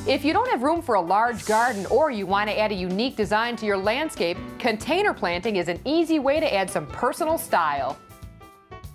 If you don't have room for a large garden or you want to add a unique design to your landscape, container planting is an easy way to add some personal style.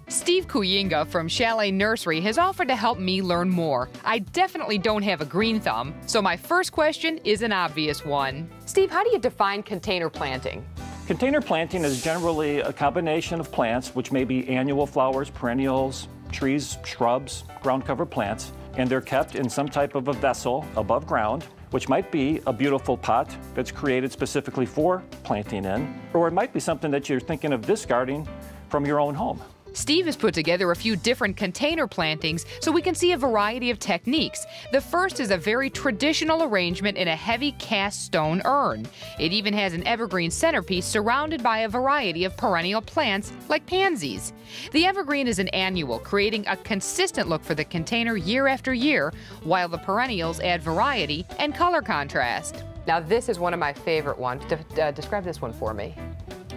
Steve Kuyinga from Chalet Nursery has offered to help me learn more. I definitely don't have a green thumb, so my first question is an obvious one. Steve, how do you define container planting? Container planting is generally a combination of plants, which may be annual flowers, perennials, trees, shrubs, ground cover plants, and they're kept in some type of a vessel above ground, which might be a beautiful pot that's created specifically for planting in, or it might be something that you're thinking of discarding from your own home. Steve has put together a few different container plantings so we can see a variety of techniques. The first is a very traditional arrangement in a heavy cast stone urn. It even has an evergreen centerpiece surrounded by a variety of perennial plants like pansies. The evergreen is an annual, creating a consistent look for the container year after year, while the perennials add variety and color contrast. Now this is one of my favorite ones. Describe this one for me.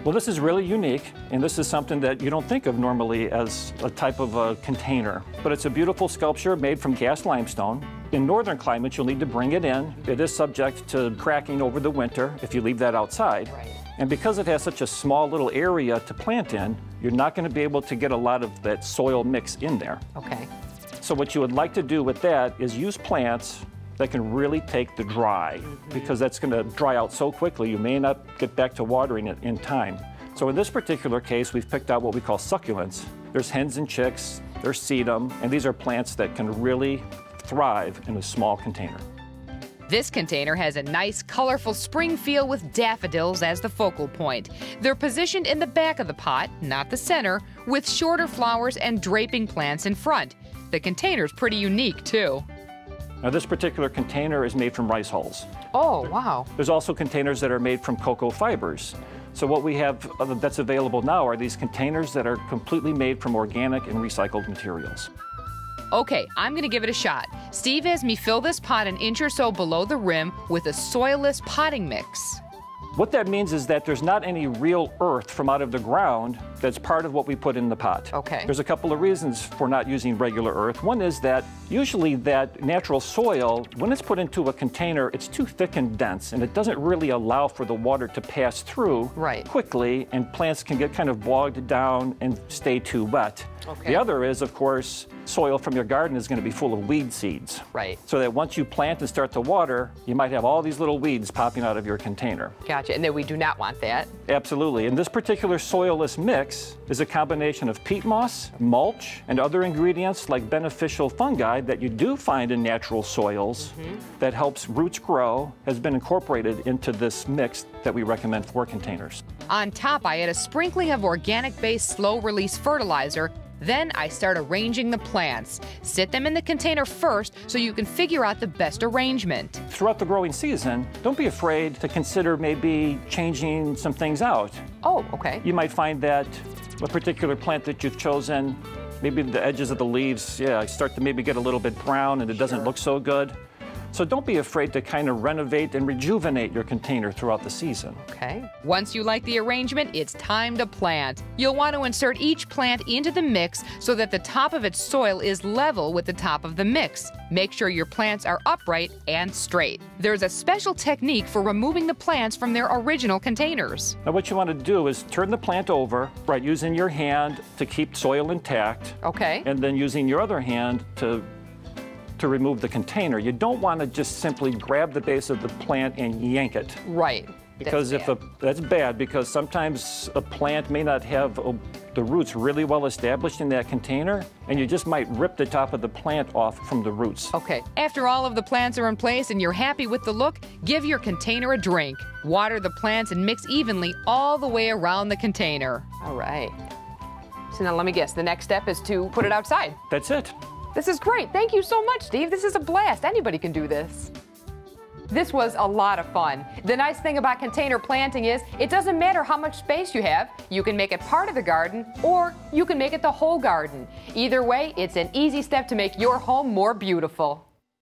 Well, this is really unique, and this is something that you don't think of normally as a type of a container. But it's a beautiful sculpture made from cast limestone. In northern climates, you'll need to bring it in. It is subject to cracking over the winter if you leave that outside. Right. And because it has such a small little area to plant in, you're not going to be able to get a lot of that soil mix in there. Okay. So what you would like to do with that is use plants that can really take the dry, because that's going to dry out so quickly you may not get back to watering it in time. So in this particular case, we've picked out what we call succulents. There's hens and chicks, there's sedum, and these are plants that can really thrive in a small container. This container has a nice, colorful spring feel with daffodils as the focal point. They're positioned in the back of the pot, not the center, with shorter flowers and draping plants in front. The container's pretty unique, too. Now this particular container is made from rice hulls. Oh, wow. There's also containers that are made from cocoa fibers. So what we have that's available now are these containers that are completely made from organic and recycled materials. Okay, I'm gonna give it a shot. Steve has me fill this pot an inch or so below the rim with a soilless potting mix. What that means is that there's not any real earth from out of the ground that's part of what we put in the pot. Okay. There's a couple of reasons for not using regular earth. One is that usually that natural soil, when it's put into a container, it's too thick and dense, and it doesn't really allow for the water to pass through quickly, and plants can get kind of bogged down and stay too wet. Okay. The other is, of course, soil from your garden is going to be full of weed seeds. Right. So that once you plant and start to water, you might have all these little weeds popping out of your container. Gotcha, and then we do not want that. Absolutely, and this particular soilless mix is a combination of peat moss, mulch, and other ingredients like beneficial fungi that you do find in natural soils that helps roots grow, has been incorporated into this mix that we recommend for containers. On top, I add a sprinkling of organic-based slow-release fertilizer. Then I start arranging the plants. Sit them in the container first so you can figure out the best arrangement. Throughout the growing season, don't be afraid to consider maybe changing some things out. Oh, okay. You might find that a particular plant that you've chosen, maybe the edges of the leaves, start to maybe get a little bit brown and it doesn't look so good. So don't be afraid to kind of renovate and rejuvenate your container throughout the season. Okay. Once you like the arrangement, it's time to plant. You'll want to insert each plant into the mix so that the top of its soil is level with the top of the mix. Make sure your plants are upright and straight. There's a special technique for removing the plants from their original containers. Now what you want to do is turn the plant over, using your hand to keep soil intact. Okay. And then using your other hand to remove the container. You don't want to just simply grab the base of the plant and yank it. Right. Because that's bad, because sometimes a plant may not have the roots really well established in that container, and you just might rip the top of the plant off from the roots. Okay. After all of the plants are in place and you're happy with the look, give your container a drink. Water the plants and mix evenly all the way around the container. All right. So now let me guess, the next step is to put it outside. That's it. This is great. Thank you so much, Steve. This is a blast. Anybody can do this. This was a lot of fun. The nice thing about container planting is it doesn't matter how much space you have. You can make it part of the garden, or you can make it the whole garden. Either way, it's an easy step to make your home more beautiful.